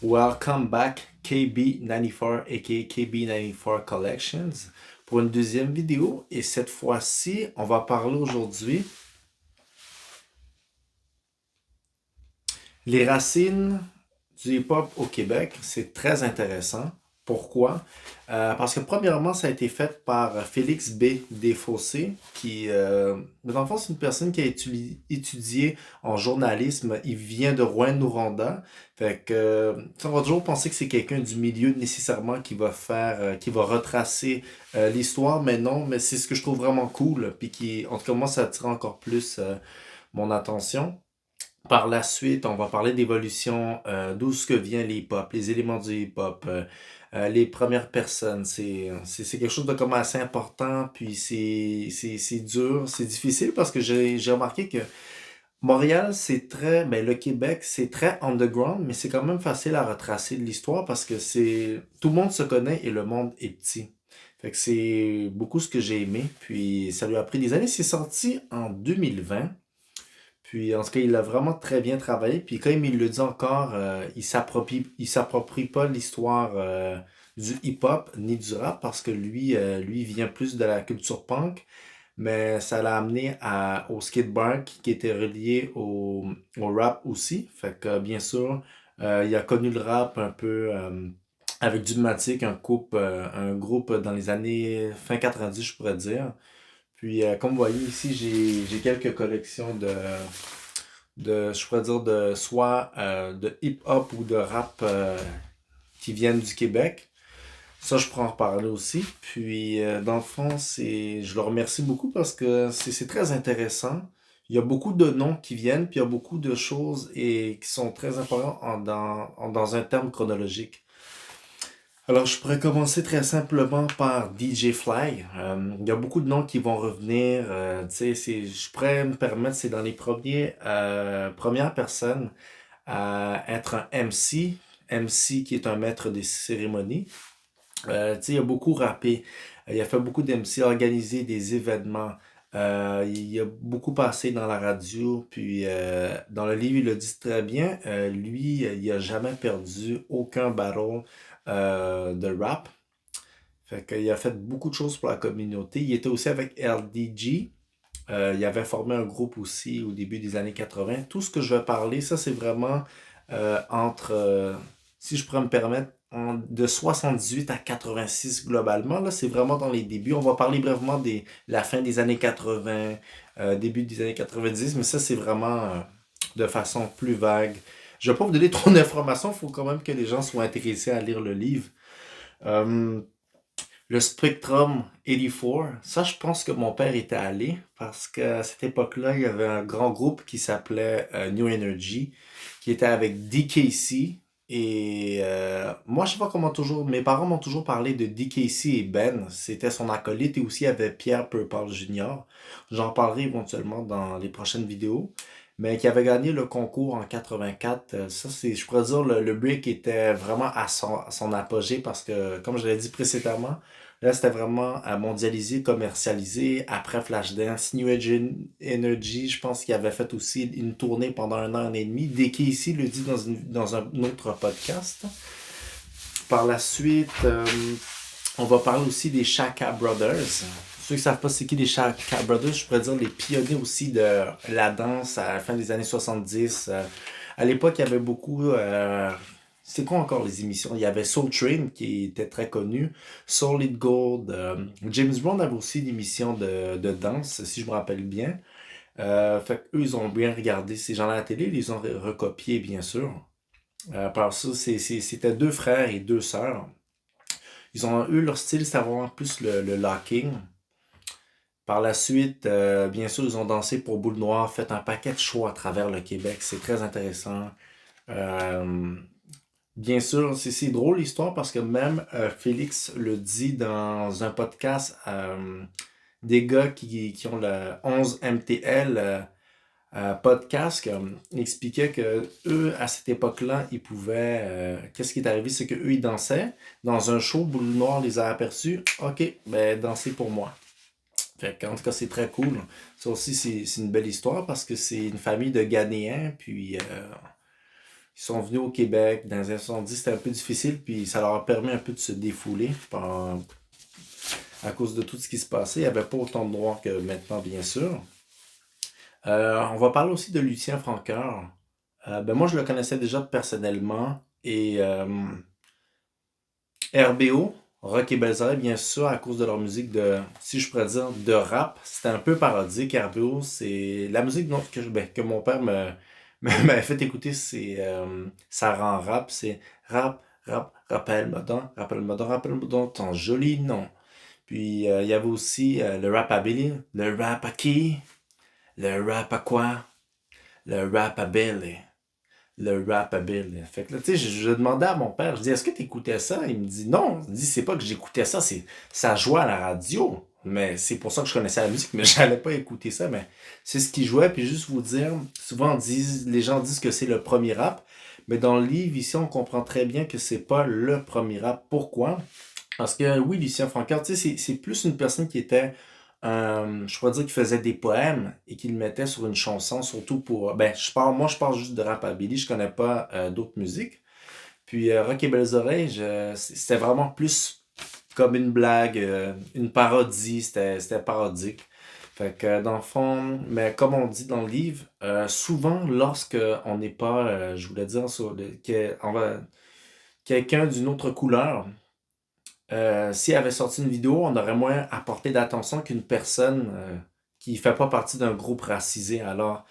Welcome back KB94 aka KB94 Collections pour une deuxième vidéo et cette fois-ci on va parler aujourd'hui les racines du hip-hop au Québec. C'est très intéressant. Pourquoi? Parce que premièrement, ça a été fait par Félix B. Desfossés, dans le fond, c'est une personne qui a étudié en journalisme. Il vient de Rouyn-Noranda. Fait que, on va toujours penser que c'est quelqu'un du milieu nécessairement qui va retracer l'histoire, mais non, mais c'est ce que je trouve vraiment cool, puis qui, en tout cas, moi, ça attire encore plus mon attention. Par la suite, on va parler d'évolution, d'où ce que vient l'hip-hop, les éléments du hip-hop, les premières personnes. C'est quelque chose de comme assez important, puis c'est dur, c'est difficile parce que j'ai remarqué que Montréal, le Québec, c'est très underground, mais c'est quand même facile à retracer de l'histoire parce que tout le monde se connaît et le monde est petit. Fait que c'est beaucoup ce que j'ai aimé, puis ça lui a pris des années. C'est sorti en 2020. Puis en tout cas, il a vraiment très bien travaillé. Puis comme il le dit encore, il s'approprie pas l'histoire du hip-hop ni du rap parce que lui vient plus de la culture punk, mais ça l'a amené au skateboard qui était relié au rap aussi. Fait que bien sûr, il a connu le rap un peu avec Dubmatique, un groupe dans les années fin 90, je pourrais dire. Puis, comme vous voyez ici, j'ai quelques collections je pourrais dire, soit de hip-hop ou de rap qui viennent du Québec. Ça, je pourrais en reparler aussi. Puis, dans le fond, je le remercie beaucoup parce que c'est très intéressant. Il y a beaucoup de noms qui viennent, puis il y a beaucoup de choses qui sont très importantes dans un terme chronologique. Alors, je pourrais commencer très simplement par DJ Fly. Il y a beaucoup de noms qui vont revenir. Tu sais, je pourrais me permettre, c'est dans les premières personnes à être un MC. MC qui est un maître des cérémonies. Tu sais, il a beaucoup rappé. Il a fait beaucoup d'MC, organisé des événements. Il a beaucoup passé dans la radio. Puis, dans le livre, il le dit très bien. Lui, il a jamais perdu aucun battle de rap. Fait qu'il a fait beaucoup de choses pour la communauté. Il était aussi avec LDG. Il avait formé un groupe aussi au début des années 80. Tout ce que je vais parler, ça c'est vraiment si je pourrais me permettre, de 78 à 86 globalement. Là, c'est vraiment dans les débuts. On va parler brièvement de la fin des années 80, début des années 90, mais ça c'est vraiment de façon plus vague. Je ne vais pas vous donner trop d'informations, il faut quand même que les gens soient intéressés à lire le livre. Euh, le Spectrum 84, ça je pense que mon père était allé parce qu'à cette époque-là, il y avait un grand groupe qui s'appelait New Energy, qui était avec DKC. Et moi, je sais pas comment toujours, mes parents m'ont toujours parlé de DKC et Ben, c'était son acolyte, et aussi il y avait Pierre Purple Jr. J'en parlerai éventuellement dans les prochaines vidéos. Mais qui avait gagné le concours en 84. Ça, je pourrais dire, le break était vraiment à son apogée parce que, comme je l'ai dit précédemment, là, c'était vraiment mondialisé, commercialisé. Après Flashdance, Energy, je pense qu'il avait fait aussi une tournée pendant un an et demi. Deki ici le dit dans un autre podcast. Par la suite, on va parler aussi des Shaka Brothers. Ceux qui ne savent pas c'est qui les Shaka Brothers, je pourrais dire les pionniers aussi de la danse à la fin des années 70. À l'époque, il y avait beaucoup. C'est quoi encore les émissions? Il y avait Soul Train qui était très connu, Solid Gold. James Brown avait aussi une émission de danse, si je me rappelle bien. Fait qu'eux, ils ont bien regardé ces gens-là à la télé, ils les ont recopiés, bien sûr. Par ça, c'était deux frères et deux sœurs. Ils ont eu leur style, c'est vraiment plus le locking. Par la suite, bien sûr, ils ont dansé pour Boule Noire, fait un paquet de shows à travers le Québec. C'est très intéressant. Euh, Bien sûr, c'est drôle l'histoire parce que même Félix le dit dans un podcast des gars qui ont le 11 MTL podcast, il expliquait que eux, à cette époque-là, ils pouvaient. Qu'est-ce qui est arrivé? C'est qu'eux, ils dansaient. Dans un show, Boule Noire les a aperçus. OK, ben dansez pour moi. Fait qu'en tout cas, c'est très cool. Ça aussi, c'est une belle histoire parce que c'est une famille de Ghanéens. Puis Ils sont venus au Québec dans les années 70, c'était un peu difficile, puis ça leur a permis un peu de se défouler à cause de tout ce qui se passait. Il n'y avait pas autant de droits que maintenant, bien sûr. On va parler aussi de Lucien Francoeur. Ben moi, je le connaissais déjà personnellement. Et RBO, Rock et Belzeret, bien sûr, à cause de leur musique de, si je pourrais dire, de rap. C'était un peu parodique. RBO, c'est la musique que mon père m'avait fait écouter, ça rend rap. C'est rap, rap, rappelle-moi donc, rappelle-moi donc ton joli nom. Puis il y avait aussi le rap à Billy. Le rap à qui? Le rap à quoi? Le rap à Billy. Le rap à Billy. Fait que là, tu sais, je demandais à mon père, je dis, est-ce que tu écoutais ça? Il me dit, non. Il me dit, c'est pas que j'écoutais ça, ça jouait à la radio. Mais c'est pour ça que je connaissais la musique, mais j'allais pas écouter ça, mais c'est ce qui jouait. Puis juste vous dire, souvent les gens disent que c'est le premier rap, mais dans le livre, ici, on comprend très bien que c'est pas le premier rap. Pourquoi? Parce que oui, Lucien Francoeur, tu sais, c'est plus une personne qui était, je pourrais dire qu'il faisait des poèmes et qu'il le mettait sur une chanson, surtout pour, ben, moi je parle juste de rap-a-billy, je connais pas d'autres musiques. Puis Rock et Belles Oreilles, c'était vraiment plus comme une blague, une parodie, c'était parodique. Fait que dans le fond, mais comme on dit dans le livre, souvent lorsque on n'est pas, je voulais dire, quelqu'un d'une autre couleur, s'il avait sorti une vidéo, on aurait moins apporté d'attention qu'une personne qui fait pas partie d'un groupe racisé. Alors,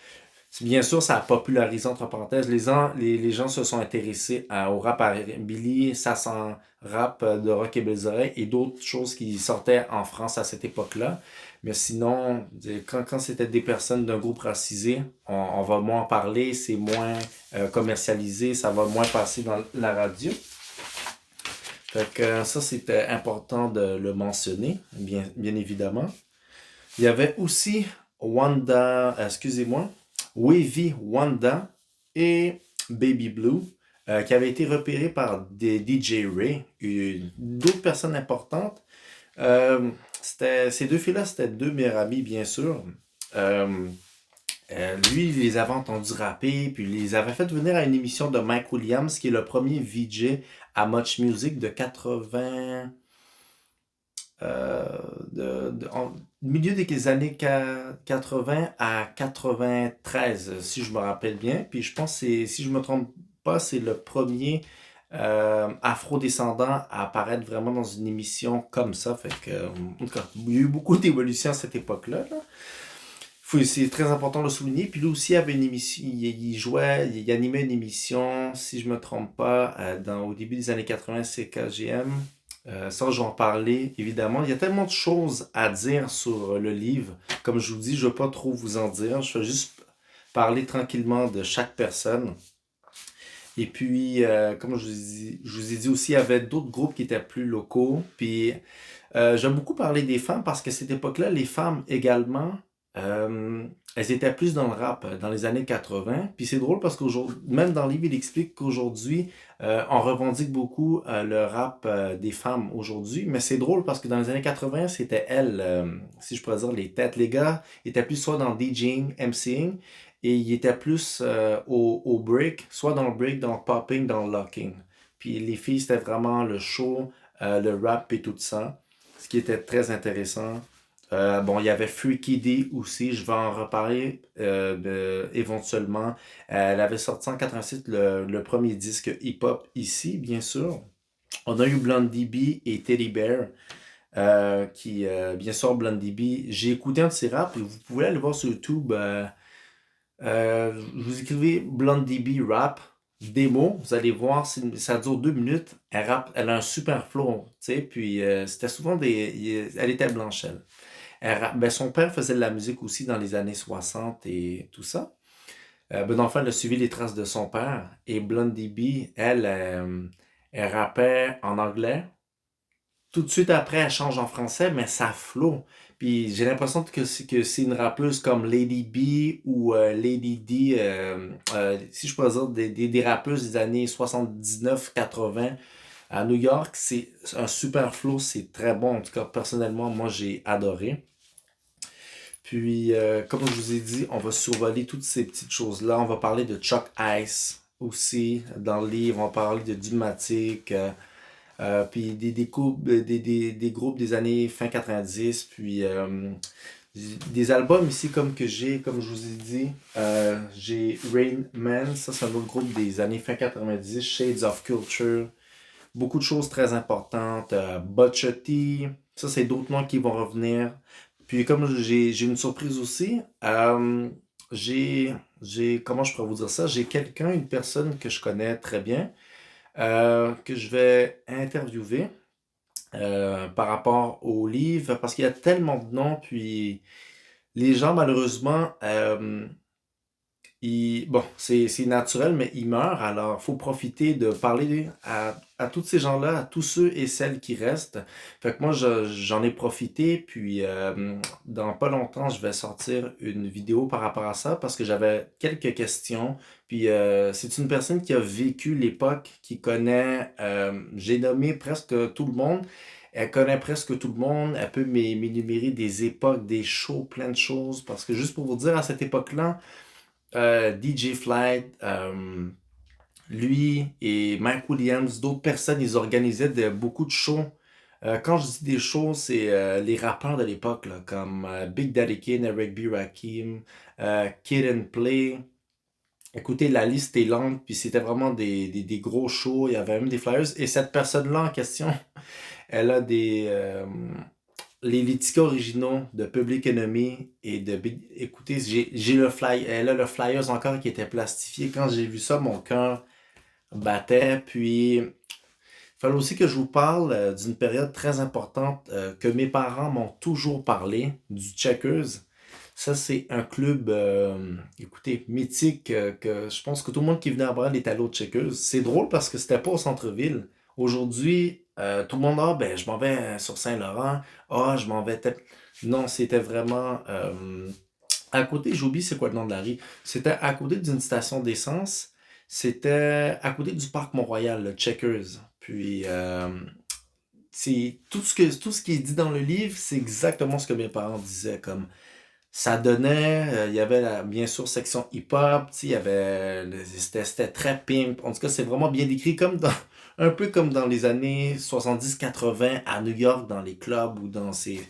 bien sûr, ça a popularisé, entre parenthèses. Les gens se sont intéressés au rap à Billy, ça sent rap de Rock et Belles Oreilles et d'autres choses qui sortaient en France à cette époque-là. Mais sinon, quand c'était des personnes d'un groupe racisé, on va moins en parler, c'est moins commercialisé, ça va moins passer dans la radio. Fait que ça, c'était important de le mentionner, bien évidemment. Il y avait aussi Wavy Wanda et Baby Blue, qui avaient été repérés par des DJ Ray, d'autres personnes importantes. Ces deux filles-là, c'était deux meilleurs amis, bien sûr. Euh, Lui, il les avait entendus rapper, puis il les avait fait venir à une émission de Mike Williams, qui est le premier VJ à Much Music de 80, euh, milieu des années 80 à 93, si je me rappelle bien. Puis je pense que si je me trompe pas, c'est le premier afro-descendant à apparaître vraiment dans une émission comme ça. Fait que, en tout cas, il y a eu beaucoup d'évolution à cette époque-là. Là. C'est très important de le souligner. Puis lui aussi avait une émission, il jouait, il animait une émission, si je me trompe pas, au début des années 80, c'est KGM. Ça, je vais en parler, évidemment. Il y a tellement de choses à dire sur le livre. Comme je vous dis, je ne veux pas trop vous en dire. Je vais juste parler tranquillement de chaque personne. Et puis, comme je vous ai dit aussi, il y avait d'autres groupes qui étaient plus locaux. Puis, j'aime beaucoup parler des femmes parce qu'à cette époque-là, les femmes également, euh, elles étaient plus dans le rap dans les années 80. Puis c'est drôle parce qu'aujourd'hui, même dans le livre, il explique qu'aujourd'hui, on revendique beaucoup le rap des femmes aujourd'hui. Mais c'est drôle parce que dans les années 80, c'était elles, si je pourrais dire, les têtes. Les gars étaient plus soit dans DJing, MCing, et ils étaient plus au break, soit dans le break, dans le popping, dans le locking. Puis les filles, c'était vraiment le show, le rap et tout ça, ce qui était très intéressant. Bon, il y avait Freaky D aussi, je vais en reparler éventuellement. Elle avait sorti en 86 le premier disque hip-hop ici, bien sûr. On a eu Blondie B et Teddy Bear, bien sûr, Blondie B. J'ai écouté un de ses raps, et vous pouvez aller voir sur YouTube. Vous écrivez Blondie B rap, démo, vous allez voir, ça dure 2 minutes. Elle rappe, elle a un super flow, tu sais, puis c'était souvent elle était blanche, elle. Ben, son père faisait de la musique aussi dans les années 60 et tout ça. Ben, dans le fond, elle a suivi les traces de son père. Et Blondie B, elle rappait en anglais. Tout de suite après, elle change en français, mais ça flow. Puis j'ai l'impression que c'est une rappeuse comme Lady B ou Lady D, si je peux dire des rappeuses des années 79-80 à New York. C'est un super flow, c'est très bon. En tout cas, personnellement, moi j'ai adoré. Puis, comme je vous ai dit, on va survoler toutes ces petites choses-là. On va parler de Chuck Ice aussi dans le livre. On parle de Dulmatic, puis des groupes des années fin 90, puis des albums ici comme que j'ai, comme je vous ai dit, j'ai Rain Man, ça c'est un autre groupe des années fin 90, Shades of Culture, beaucoup de choses très importantes, Butchetti, ça c'est d'autres noms qui vont revenir. Puis comme j'ai une surprise aussi, j'ai, comment je pourrais vous dire ça, j'ai quelqu'un, une personne que je connais très bien, que je vais interviewer par rapport au livre, parce qu'il y a tellement de noms, puis les gens, malheureusement, bon, c'est naturel, mais ils meurent. Alors, il faut profiter de parler à tous ces gens-là, à tous ceux et celles qui restent. Fait que moi, j'en ai profité. Puis, dans pas longtemps, je vais sortir une vidéo par rapport à ça parce que j'avais quelques questions. Puis, c'est une personne qui a vécu l'époque, qui connaît, j'ai nommé presque tout le monde. Elle connaît presque tout le monde. Elle peut m'énumérer des époques, des shows, plein de choses. Parce que juste pour vous dire, à cette époque-là, DJ Flight, lui et Mike Williams, d'autres personnes, ils organisaient beaucoup de shows. Quand je dis des shows, c'est les rappeurs de l'époque, là, comme Big Daddy Kane, Eric B. Rakim, Kid and Play. Écoutez, la liste est longue, puis c'était vraiment des gros shows. Il y avait même des flyers. Et cette personne-là en question, elle a les tickets originaux de Public Enemy et de Big... Écoutez, j'ai le fly, elle a le flyers encore qui était plastifié. Quand j'ai vu ça, mon cœur battait. Puis, il fallait aussi que je vous parle d'une période très importante que mes parents m'ont toujours parlé, du Checkers. Ça, c'est un club, écoutez, mythique, que je pense que tout le monde qui venait à Montréal est allé au Checkers. C'est drôle parce que c'était pas au centre-ville. Aujourd'hui, tout le monde, ah, ben, je m'en vais sur Saint-Laurent. Ah, je m'en vais. Non, c'était vraiment à côté, j'oublie c'est quoi le nom de la rue. C'était à côté d'une station d'essence. C'était à côté du parc Mont-Royal, le Checkers. Puis, c'est tout ce qui est dit dans le livre, c'est exactement ce que mes parents disaient. Comme ça donnait, il y avait bien sûr section hip-hop, tu sais, il y avait, c'était très pimp. En tout cas, c'est vraiment bien décrit, comme dans, un peu comme dans les années 70-80 à New York, dans les clubs ou dans ces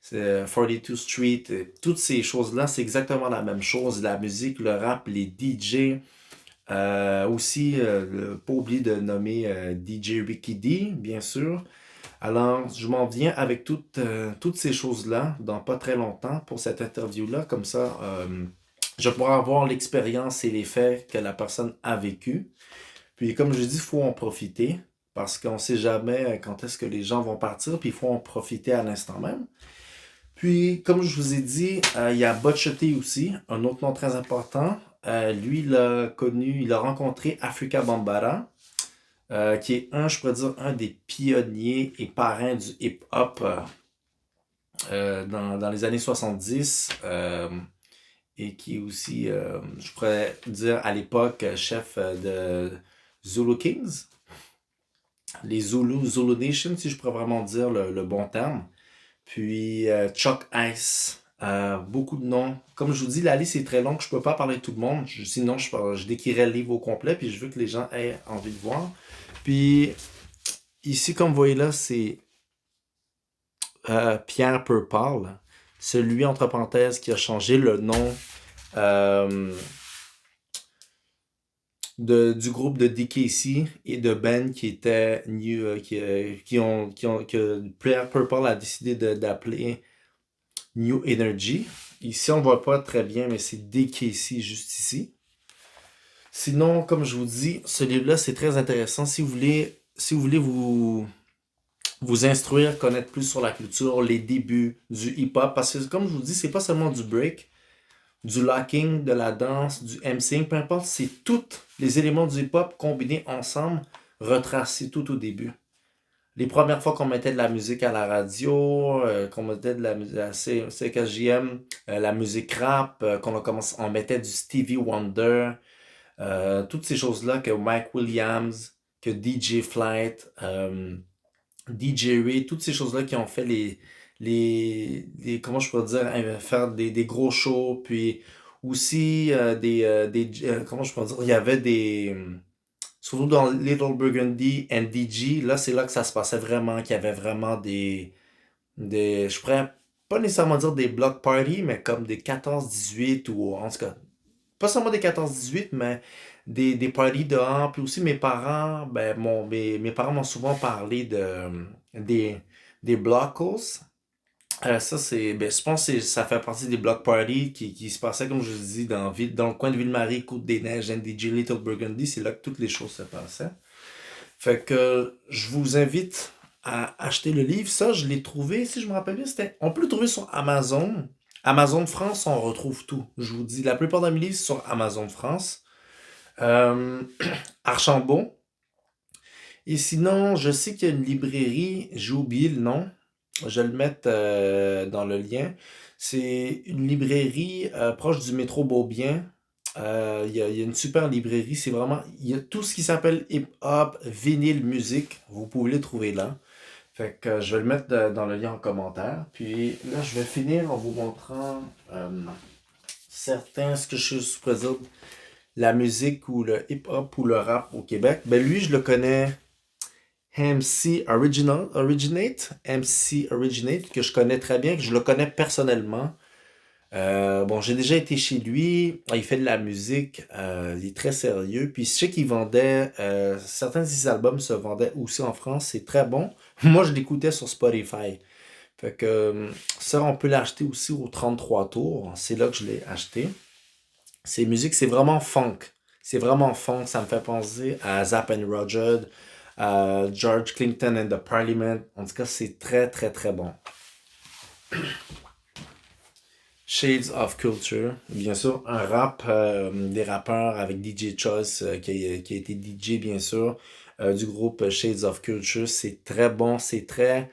42 Street, toutes ces choses-là, c'est exactement la même chose. La musique, le rap, les DJ, aussi, pas oublier de nommer DJ Ricky D, bien sûr. Alors, je m'en viens avec toutes ces choses-là dans pas très longtemps pour cette interview-là. Comme ça, je pourrai avoir l'expérience et les faits que la personne a vécu. Puis, comme je dis, il faut en profiter parce qu'on ne sait jamais quand est-ce que les gens vont partir. Puis, il faut en profiter à l'instant même. Puis, comme je vous ai dit, il y a Butchetti aussi, un autre nom très important. Lui, il a rencontré Africa Bambaataa qui est je pourrais dire, un des pionniers et parrains du hip-hop dans les années 70 et qui est aussi, je pourrais dire à l'époque, chef de Zulu Kings, les Zulu Nation, si je pourrais vraiment dire le bon terme. Puis Chuck Ice, beaucoup de noms. Comme je vous dis, la liste est très longue, je peux pas parler de tout le monde. Sinon, je décrirais le livre au complet, puis je veux que les gens aient envie de voir. Puis ici, comme vous voyez là, c'est Pierre Purpall, celui, entre parenthèses, qui a changé le nom euh, du groupe de DKC et de Ben qui était New, que Pierre Purpall a décidé d'appeler New Energy. Ici, on ne voit pas très bien, mais c'est DKC juste ici. Sinon, comme je vous dis, ce livre-là, c'est très intéressant. Si vous voulez vous instruire, connaître plus sur la culture, les débuts du hip-hop, parce que comme je vous dis, c'est pas seulement du break, du locking, de la danse, du MCing, peu importe, c'est tous les éléments du hip-hop combinés ensemble, retracés tout au début. Les premières fois qu'on mettait de la musique à la radio, qu'on mettait de la musique à CKJM, la musique rap, on mettait du Stevie Wonder, toutes ces choses-là que Mike Williams, que DJ Flight, DJ Ray, toutes ces choses-là qui ont fait comment je pourrais dire, faire des gros shows, puis Aussi, comment je peux dire, il y avait surtout dans Little Burgundy and DG, là, c'est là que ça se passait vraiment, qu'il y avait vraiment je pourrais pas nécessairement dire des block parties, mais comme des 14-18 ou en tout cas, pas seulement des 14-18, mais des parties dehors. Puis aussi, mes parents, ben, mes parents m'ont souvent parlé des, des blockos. Ça, ben, je pense que ça fait partie des block parties qui se passaient, comme je vous dis, dans le coin de Ville-Marie, Côte-des-Neiges, NDG, Little Burgundy. C'est là que toutes les choses se passaient. Fait que je vous invite à acheter le livre. Ça, je l'ai trouvé, si je me rappelle bien, on peut le trouver sur Amazon. Amazon France, on retrouve tout. Je vous dis, la plupart de mes livres sont sur Amazon France. Euh, Archambault. Et sinon, je sais qu'il y a une librairie, j'ai oublié le nom. Je vais le mettre dans le lien. C'est une librairie proche du métro Beaubien. Il y a une super librairie. C'est vraiment, il y a tout ce qui s'appelle hip-hop, vinyle, musique. Vous pouvez les trouver là. Fait que je vais le mettre dans le lien en commentaire. Puis là, je vais finir en vous montrant ce que je pourrais dire, la musique ou le hip-hop ou le rap au Québec. Ben lui, je le connais. MC Originate, que je connais très bien, que je le connais personnellement. Bon, j'ai déjà été chez lui, il fait de la musique, il est très sérieux. Puis je sais qu'il vendait, certains de ses albums se vendaient aussi en France, c'est très bon. Moi, je l'écoutais sur Spotify. Fait que ça, on peut l'acheter aussi au 33 tours. C'est là que je l'ai acheté. Ces musiques, c'est vraiment funk. C'est vraiment funk. Ça me fait penser à Zapp and Roger, à George Clinton and the Parliament. En tout cas, c'est très, très, très bon. Shades of Culture, bien sûr, un rap, des rappeurs avec DJ Choice qui a été DJ bien sûr, du groupe Shades of Culture, c'est très bon, c'est très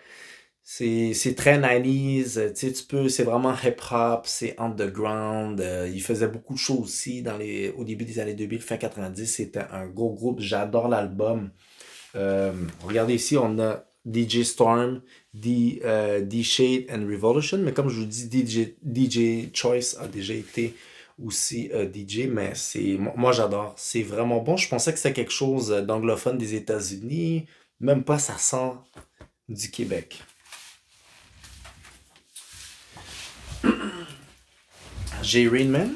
90s, tu sais, c'est vraiment hip-hop, c'est underground, il faisait beaucoup de choses aussi au début des années 2000, fin 90, c'était un gros groupe, j'adore l'album. Regardez ici, on a DJ Storm, D-Shade and Revolution, mais comme je vous dis, DJ Choice a déjà été aussi DJ, mais moi j'adore, c'est vraiment bon. Je pensais que c'était quelque chose d'anglophone des États-Unis, même pas, ça sent du Québec. Jay Rainman,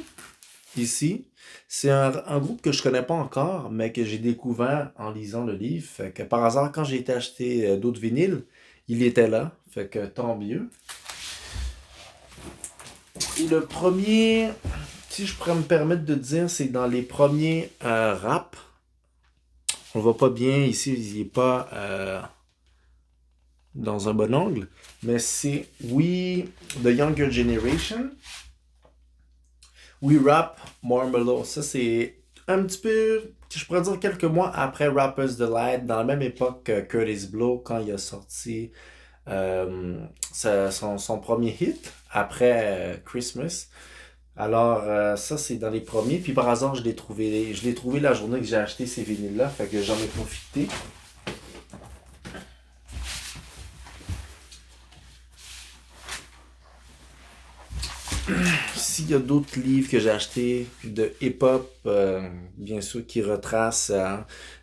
ici. C'est un groupe que je connais pas encore, mais que j'ai découvert en lisant le livre. Fait que par hasard, quand j'ai été acheter d'autres vinyles, il était là. Fait que tant mieux. Et le premier, si je pourrais me permettre de dire, c'est dans les premiers rap. On le voit pas bien ici, il est pas dans un bon angle. Mais c'est The Younger Generation. We Rap More Mellow. Ça, c'est un petit peu, je pourrais dire quelques mois après Rapper's Delight, dans la même époque que Curtis Blow, quand il a sorti son premier hit, après Christmas. Alors, ça, c'est dans les premiers. Puis par hasard, je l'ai trouvé la journée que j'ai acheté ces vinyles-là, fait que j'en ai profité. S'il y a d'autres livres que j'ai achetés de hip-hop, bien sûr, qui retracent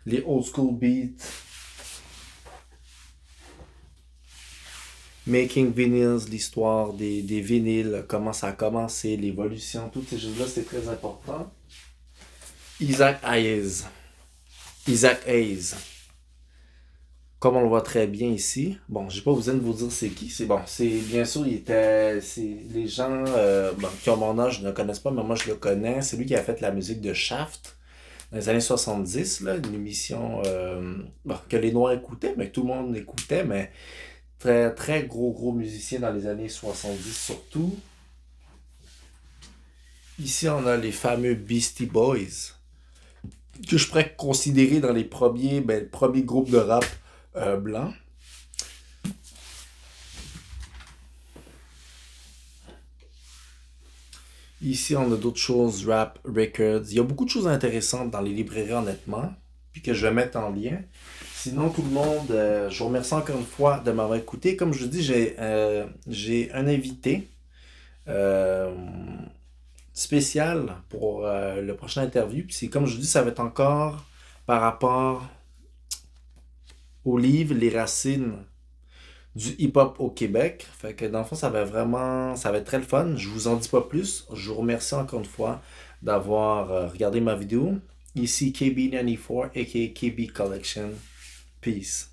les old school beats, Making Vinyls, l'histoire des vinyles, comment ça a commencé, l'évolution, toutes ces choses-là, c'est très important. Isaac Hayes. Isaac Hayes. Comme on le voit très bien ici. Bon, j'ai pas besoin de vous dire c'est qui. C'est bon. C'est bien sûr, les gens qui ont mon âge ne le connaissent pas, mais moi je le connais. C'est lui qui a fait la musique de Shaft dans les années 70, là, une émission que les Noirs écoutaient, mais que tout le monde écoutait, mais très, très gros musicien dans les années 70 surtout. Ici, on a les fameux Beastie Boys, que je pourrais considérer dans les premiers groupes de rap blancs. Ici, on a d'autres choses, Rap Records. Il y a beaucoup de choses intéressantes dans les librairies, honnêtement, puis que je vais mettre en lien. Sinon, tout le monde, je vous remercie encore une fois de m'avoir écouté. Comme je vous dis, j'ai un invité. Euh, spécial pour le prochain interview. Puis comme je vous dis, ça va être encore par rapport au livre Les racines du hip-hop au Québec. Fait que dans le fond, ça va être très le fun. Je vous en dis pas plus. Je vous remercie encore une fois d'avoir regardé ma vidéo. Ici KB94, aka KB Collection. Peace.